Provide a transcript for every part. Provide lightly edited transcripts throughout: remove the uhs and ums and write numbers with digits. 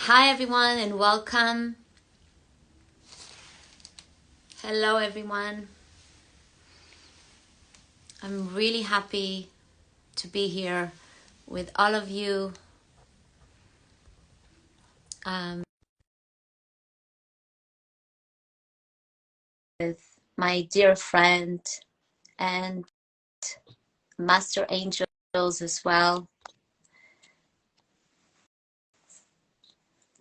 Hi, everyone, and welcome. Hello, everyone. I'm really happy to be here with all of you. Um, with my dear friend and Master Angels as well,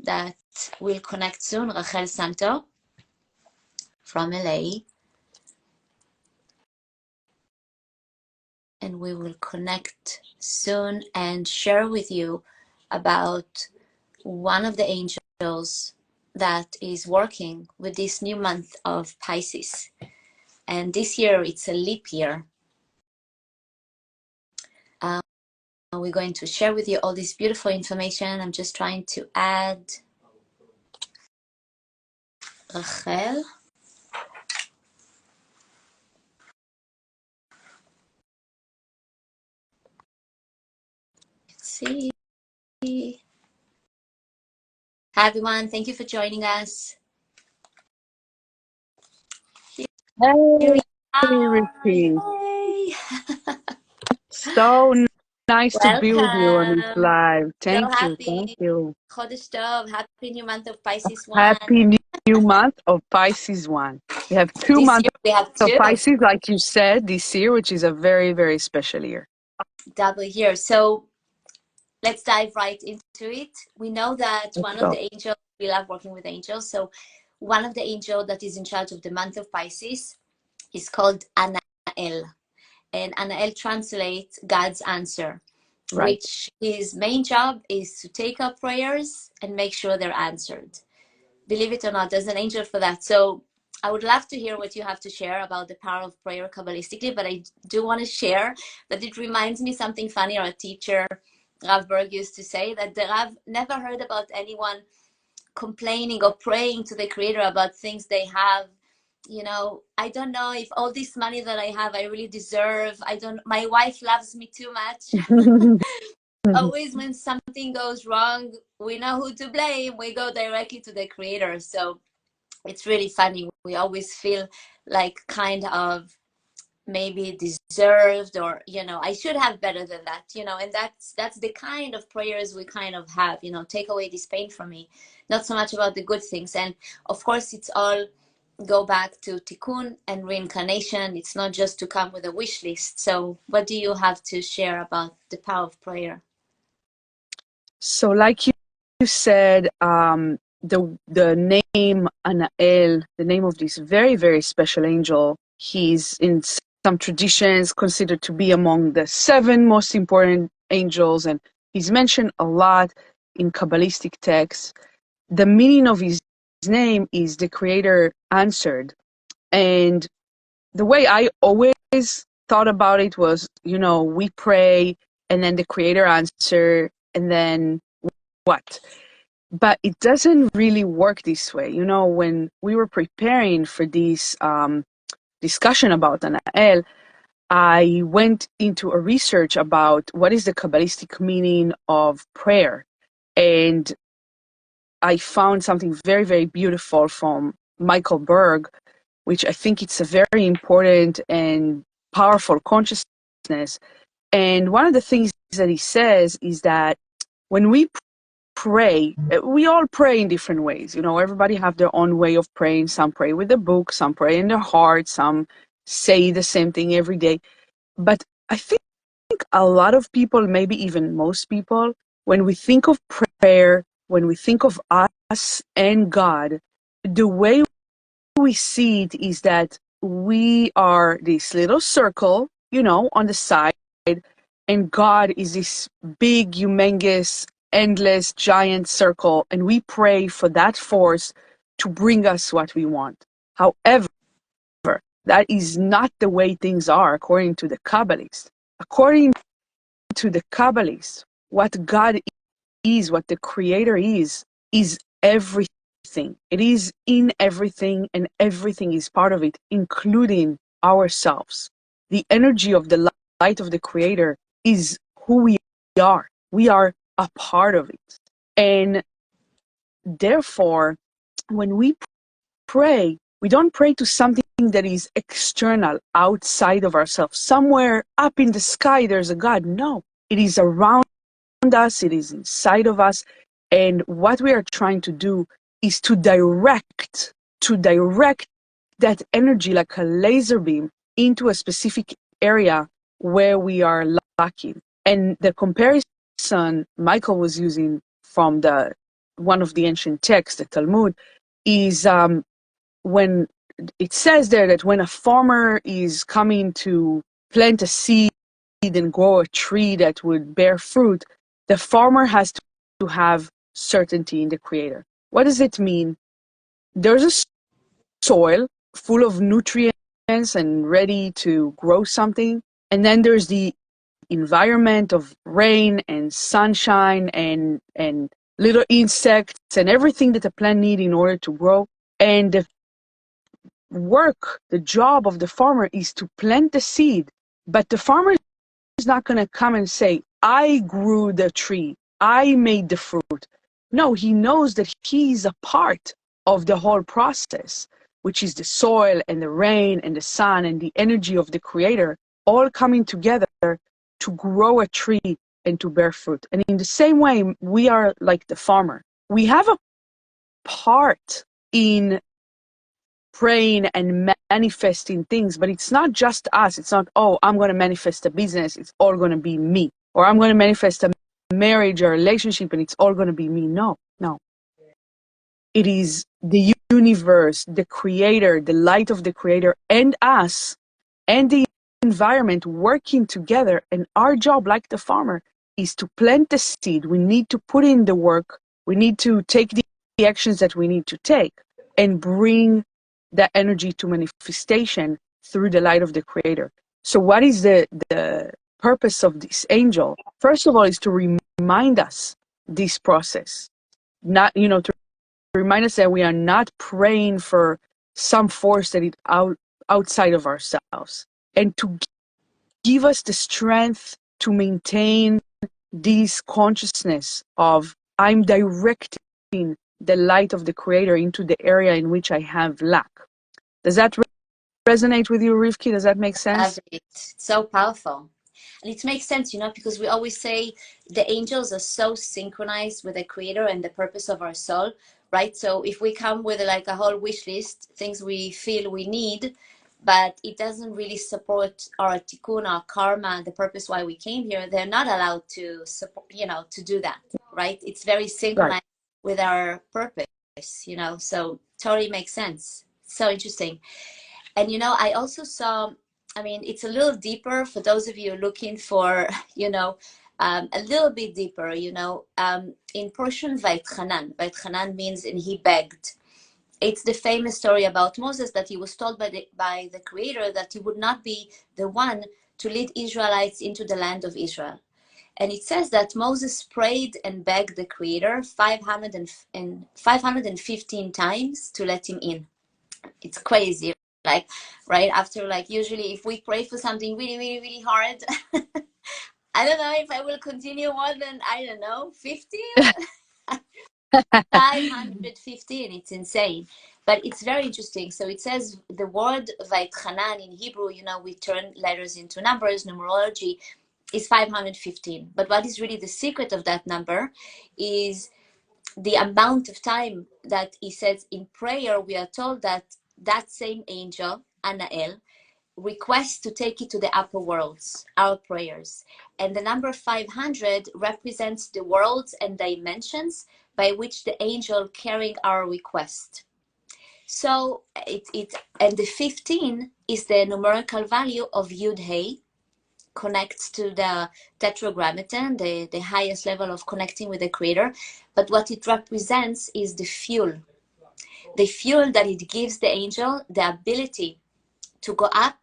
that will connect soon, Rachel Santo from LA. And we will connect soon and share with you about one of the angels that is working with this new month of Pisces. And this year it's a leap year. We're going to share with you all this beautiful information. I'm just trying to add Rachel. Let's see. Hi, everyone. Thank you for joining us. Here Hey, we are. Ricky. Yay. So nice to be with you on this Welcome. live. So Thank you. Thank happy. you. Chodesh Tov. Happy new month of Pisces 1. Happy new month of Pisces 1. We have two This months year we have of two. Pisces, like you said, this year, which is a very, very special year. Double year. So let's dive right into it. We know that Let's one of go. the angels, we love working with angels. So one of the angels that is in charge of the month of Pisces is called Anael. And Anael translates God's answer, Right. which his main job is to take up prayers and make sure they're answered. Believe it or not, there's an angel for that. So I would love to hear what you have to share about the power of prayer Kabbalistically, but I do want to share that it reminds me something funny. Our teacher, Rav Berg, used to say that the Rav never heard about anyone complaining or praying to the Creator about things they have. I don't know if all this money that I have, I really deserve. My wife loves me too much. Always when something goes wrong, we know who to blame. We go directly to the Creator. So it's really funny. We always feel like kind of maybe deserved, or I should have better than that, and that's the kind of prayers we kind of have, take away this pain from me, not so much about the good things. And of course it's all go back to tikkun and reincarnation. It's not just to come with a wish list. So what do you have to share about the power of prayer? So, like you said, the name Anael, the name of this very, very special angel, he's in some traditions considered to be among the 7 most important angels, and he's mentioned a lot in Kabbalistic texts. The meaning of his name is the Creator answered. And the way I always thought about it was, we pray and then the Creator answer, and then what? But it doesn't really work this way. When we were preparing for this discussion about Anael, I went into a research about what is the Kabbalistic meaning of prayer. And I found something very, very beautiful from Michael Berg, which I think it's a very important and powerful consciousness. And one of the things that he says is that when we pray, we all pray in different ways. Everybody have their own way of praying. Some pray with the book, some pray in their heart, some say the same thing every day. But I think a lot of people, maybe even most people, when we think of prayer, when we think of us and God, the way we see it is that we are this little circle, on the side, and God is this big, humongous, endless, giant circle, and we pray for that force to bring us what we want. However, that is not the way things are according to the Kabbalists. According to the Kabbalists, what God is, what the Creator is everything. It is in everything, and everything is part of it, including ourselves. The energy of the light of the Creator is who we are. We are a part of it. And therefore, when we pray, we don't pray to something that is external, outside of ourselves. Somewhere up in the sky, there's a God. No, it is around us, it is inside of us. And what we are trying to do is to direct that energy like a laser beam into a specific area where we are lacking. And the comparison Michael was using from one of the ancient texts, the Talmud, is when it says there that when a farmer is coming to plant a seed and grow a tree that would bear fruit, the farmer has to have certainty in the creator. What does it mean? There's a soil full of nutrients and ready to grow something. And then there's the environment of rain and sunshine and little insects and everything that a plant needs in order to grow. And the job of the farmer is to plant the seed, but the farmer is not going to come and say, I grew the tree, I made the fruit. No, he knows that he is a part of the whole process, which is the soil and the rain and the sun and the energy of the creator all coming together to grow a tree and to bear fruit. And in the same way, we are like the farmer. We have a part in praying and manifesting things, but it's not just us. It's not, oh, I'm going to manifest a business, it's all going to be me. Or I'm going to manifest a marriage or relationship and it's all going to be me. No. It is the universe, the creator, the light of the creator, and us, and the environment working together. And our job, like the farmer, is to plant the seed. We need to put in the work. We need to take the actions that we need to take and bring that energy to manifestation through the light of the creator. So what is the purpose of this angel? First of all, is to remind us this process, not, to remind us that we are not praying for some force that is outside of ourselves, and to give us the strength to maintain this consciousness of I'm directing the light of the creator into the area in which I have lack. Does that resonate with you, Rivki? Does that make sense? It's so powerful. And it makes sense, because we always say the angels are so synchronized with the creator and the purpose of our soul, right? So if we come with like a whole wish list, things we feel we need, but it doesn't really support our tikkun, our karma, the purpose why we came here, they're not allowed to support, to do that, right? It's very synchronized with our purpose, so totally makes sense. So interesting. And, I also saw, it's a little deeper for those of you looking for, a little bit deeper, in Persian, Vaitchanan. Vaitchanan means, and he begged. It's the famous story about Moses, that he was told by the creator that he would not be the one to lead Israelites into the land of Israel. And it says that Moses prayed and begged the creator 515 times to let him in. It's crazy. Like, right after, like, usually if we pray for something really, really, really hard, I don't know if I will continue more than, 50? 515. It's insane. But it's very interesting. So it says the word Vaitchanan in Hebrew, we turn letters into numbers, numerology is 515. But what is really the secret of that number is the amount of time that he says in prayer. We are told that same angel, Anael, requests to take it to the upper worlds, our prayers. And the number 500 represents the worlds and dimensions by which the angel carrying our request. So and the 15 is the numerical value of Yud Hey, connects to the tetragrammaton, the highest level of connecting with the creator. But what it represents is the fuel that it gives the angel the ability to go up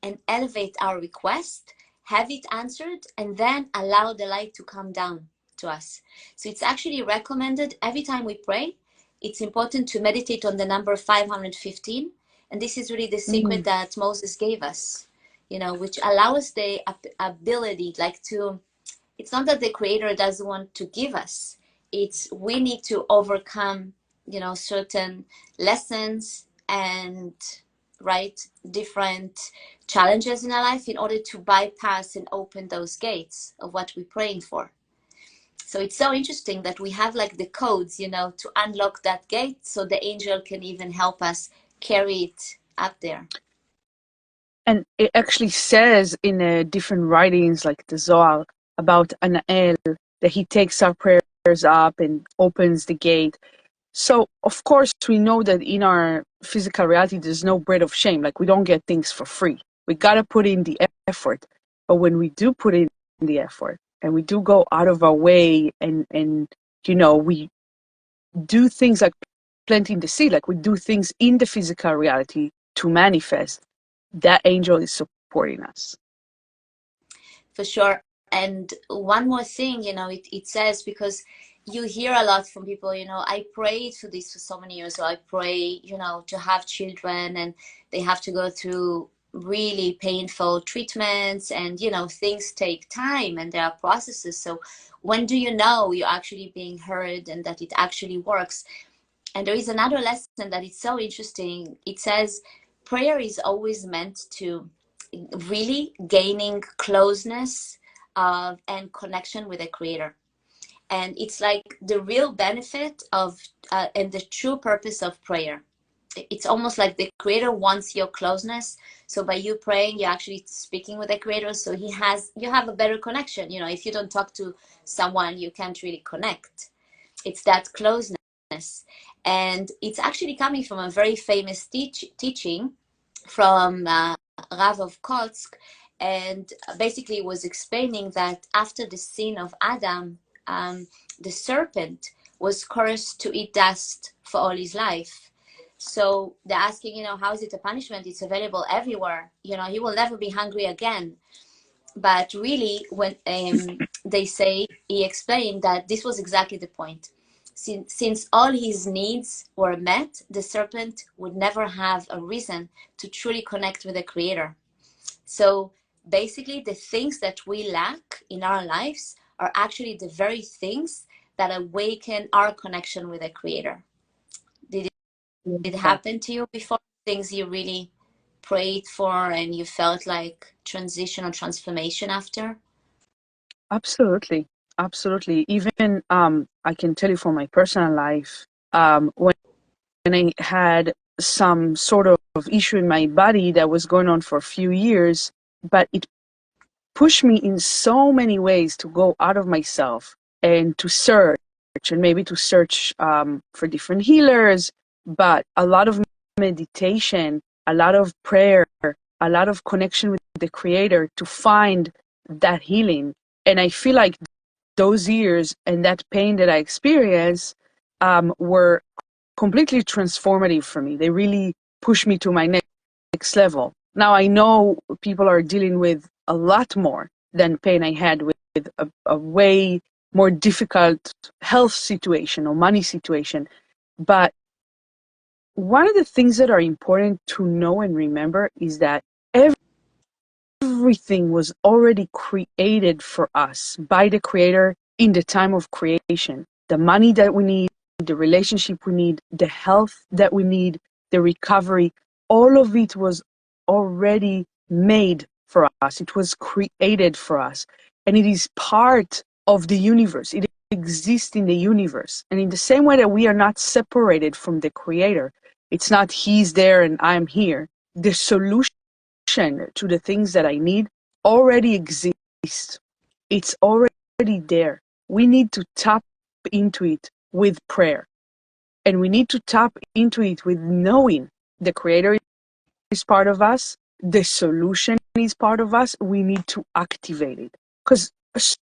and elevate our request, have it answered, and then allow the light to come down to us. So it's actually recommended every time we pray, it's important to meditate on the number 515. And this is really the secret that Moses gave us, which allows the ability, it's not that the creator doesn't want to give us. it's we need to overcome, certain lessons and, right, different challenges in our life in order to bypass and open those gates of what we're praying for. So it's so interesting that we have like the codes, to unlock that gate, so the angel can even help us carry it up there. And it actually says in different writings, like the Zohar, about Anael, that he takes our prayers up and opens the gate. So, of course, we know that in our physical reality, there's no bread of shame. Like, we don't get things for free. We got to put in the effort. But when we do put in the effort and we do go out of our way and we do things like planting the seed, like we do things in the physical reality to manifest, that angel is supporting us. For sure. And one more thing, it says, because you hear a lot from people, I prayed for this for so many years. So I pray, to have children, and they have to go through really painful treatments, and, things take time and there are processes. So when do you know you're actually being heard and that it actually works? And there is another lesson that is so interesting. It says prayer is always meant to really gaining closeness and connection with the creator. And it's like the real benefit of and the true purpose of prayer. It's almost like the creator wants your closeness. So by you praying, you're actually speaking with the creator. So you have a better connection. If you don't talk to someone, you can't really connect. It's that closeness. And it's actually coming from a very famous teaching from Rav of Kotsk, and basically was explaining that after the sin of Adam, the serpent was cursed to eat dust for all his life. So they're asking, how is it a punishment? It's available everywhere. He will never be hungry again. But really, when they say, he explained that this was exactly the point. Since all his needs were met, the serpent would never have a reason to truly connect with the creator. So basically, the things that we lack in our lives are actually the very things that awaken our connection with the creator. Did it happen to you before? Things you really prayed for and you felt like transition or transformation after? Absolutely. Absolutely. Even I can tell you from my personal life, when I had some sort of issue in my body that was going on for a few years, but it pushed me in so many ways to go out of myself and to search, and maybe to search for different healers, but a lot of meditation, a lot of prayer, a lot of connection with the creator to find that healing. And I feel like those years and that pain that I experienced were completely transformative for me. They really pushed me to my next level. Now I know people are dealing with a lot more than pain I had with a way more difficult health situation or money situation. But one of the things that are important to know and remember is that everything was already created for us by the creator in the time of creation. The money that we need, the relationship we need, the health that we need, the recovery, all of it was already made for us. It was created for us. And it is part of the universe. It exists in the universe. And in the same way that we are not separated from the creator, it's not he's there and I'm here. The solution to the things that I need already exists. It's already there. We need to tap into it with prayer. And we need to tap into it with knowing the creator is part of us, the solution is part of us. We need to activate it. Because it's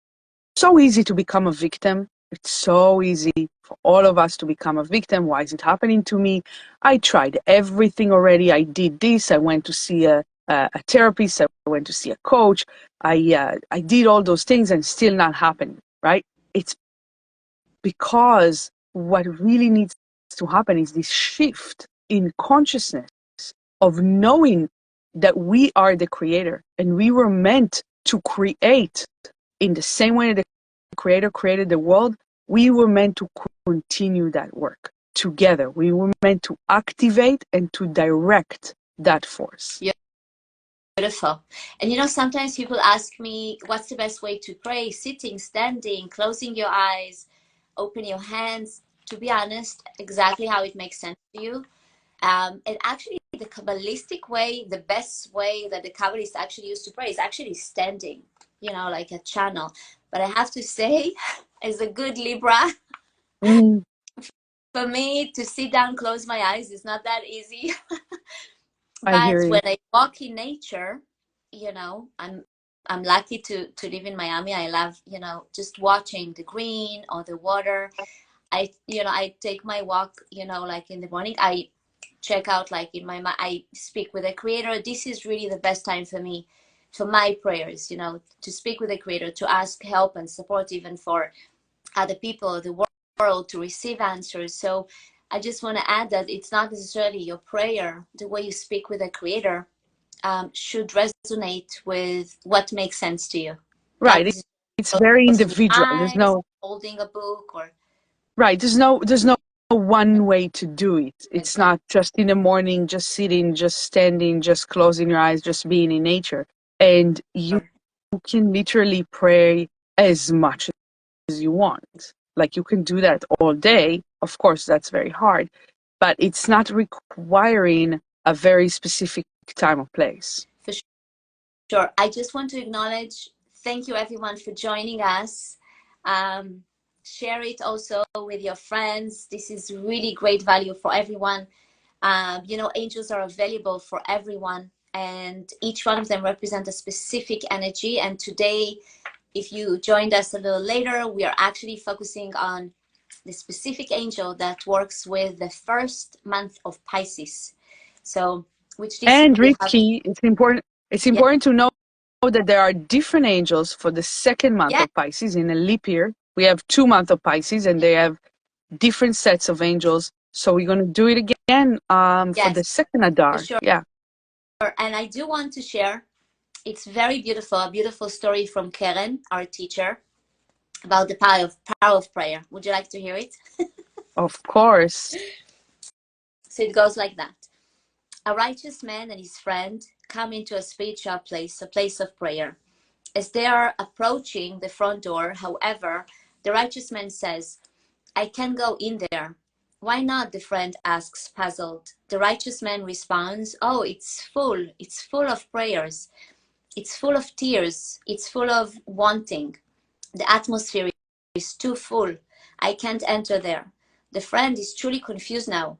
so easy to become a victim. It's so easy for all of us to become a victim. Why is it happening to me? I tried everything already. I did this. I went to see a therapist. I went to see a coach. I did all those things and still not happening, right? It's because what really needs to happen is this shift in consciousness of knowing that we are the creator and we were meant to create in the same way that the creator created the world. we were meant to continue that work together. We were meant to activate and to direct that force. Yeah. Beautiful. And sometimes people ask me, what's the best way to pray? Sitting, standing, closing your eyes, open your hands. To be honest, exactly how it makes sense to you. And actually, the Kabbalistic way, the best way that the Kabbalists actually used to pray is actually standing, like a channel. But I have to say, as a good Libra, Mm, for me to sit down, close my eyes is not that easy. I hear But you. when I walk in nature, I'm lucky to live in Miami. I love, just watching the green or the water. I take my walk, like in the morning. I check out, like in my mind, I speak with the Creator. This is really the best time for me, for my prayers, to speak with the Creator, to ask help and support, even for other people, the world, to receive answers. So I just want to add that it's not necessarily your prayer, the way you speak with the Creator, should resonate with what makes sense to you. Not Right. necessarily It's very closing your individual. eyes, holding a book, or Right. There's no one way to do it. It's exactly. not just in the morning, just sitting, just standing, just closing your eyes, just being in nature. And you can literally pray as much as you want. Like you can do that all day. Of course, that's very hard, but it's not requiring a very specific time or place. For sure. I just want to acknowledge, thank you everyone for joining us. Um, Share it also with your friends. This is really great value for everyone. Angels are available for everyone, and each one of them represent a specific energy. And today, if you joined us a little later, we are actually focusing on the specific angel that works with the first month of Pisces. So, which this year And we have, Ricky, it's important. It's yeah, important to know that there are different angels for the second month yeah, of Pisces. In a leap year, we have 2 months of Pisces, and they have different sets of angels. So we're going to do it again for yes, the second for Adar. sure. Yeah, And I do want to share, it's very beautiful, a beautiful story from Keren, our teacher, about the power of prayer. Would you like to hear it? of course. So it goes like that. A righteous man and his friend come into a spiritual place, a place of prayer. As they are approaching the front door, however, the righteous man says, I can't go in there. Why not? The friend asks, puzzled. The righteous man responds, oh, it's full. It's full of prayers. It's full of tears. It's full of wanting. The atmosphere is too full. I can't enter there. The friend is truly confused now.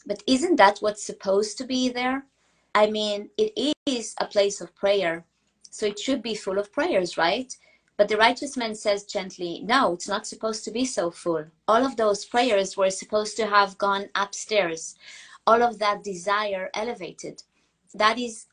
But isn't that what's supposed to be there? I mean, it is a place of prayer, so it should be full of prayers, right? But the righteous man says gently, no, it's not supposed to be so full. All of those prayers were supposed to have gone upstairs. All of that desire elevated. That is,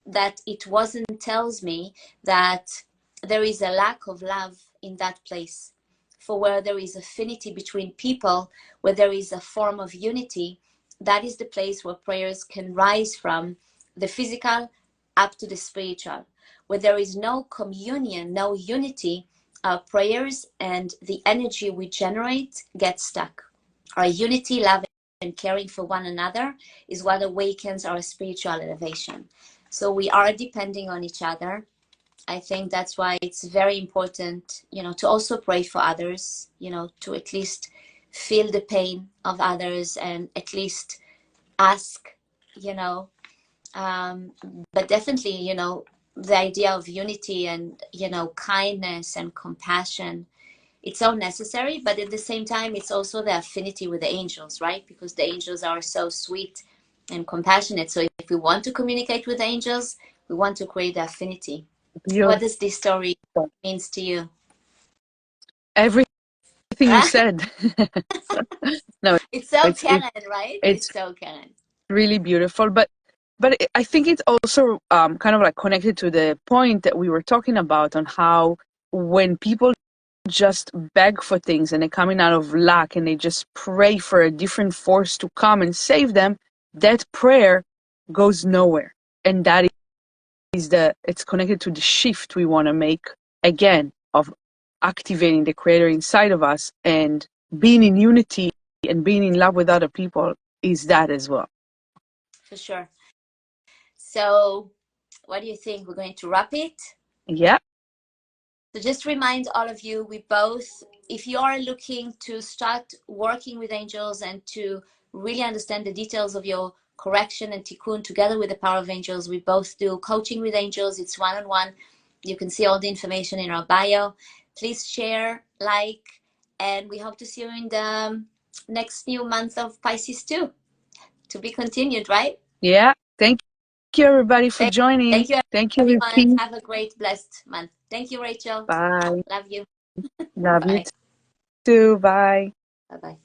that it wasn't tells me that there is a lack of love in that place. For where there is affinity between people, where there is a form of unity, that is the place where prayers can rise from the physical up to the spiritual. Where there is no communion, no unity, our prayers and the energy we generate get stuck. Our unity, love, and caring for one another is what awakens our spiritual elevation. So we are depending on each other. I think that's why it's very important, to also pray for others, to at least feel the pain of others and at least ask, you know, um, but definitely, the idea of unity and, kindness and compassion, it's so necessary, but at the same time, it's also the affinity with the angels, right? Because the angels are so sweet and compassionate. So if we want to communicate with angels, we want to create the affinity. What Beautiful. does this story means to you? Everything you said. No, It's so it's canon, right? it's It's so canon. really beautiful, but I think it's also kind of like connected to the point that we were talking about on how when people just beg for things and they're coming out of lack and they just pray for a different force to come and save them, that prayer goes nowhere. And that is it's connected to the shift we want to make again of activating the creator inside of us, and being in unity and being in love with other people is that as well. For sure. So what do you think? We're going to wrap it? Yeah. So just remind all of you, we both, if you are looking to start working with angels and to really understand the details of your correction and tikkun together with the power of angels, we both do coaching with angels. It's one-on-one. You can see all the information in our bio. Please share, like, and we hope to see you in the next new month of Pisces too. To be continued, right? Yeah. Thank you, everybody, for joining. Thank you, Thank you, everyone. Ricky. Have a great, blessed month. Thank you, Rachel. Bye. Love you. Love you Bye. too. Bye. Bye-bye.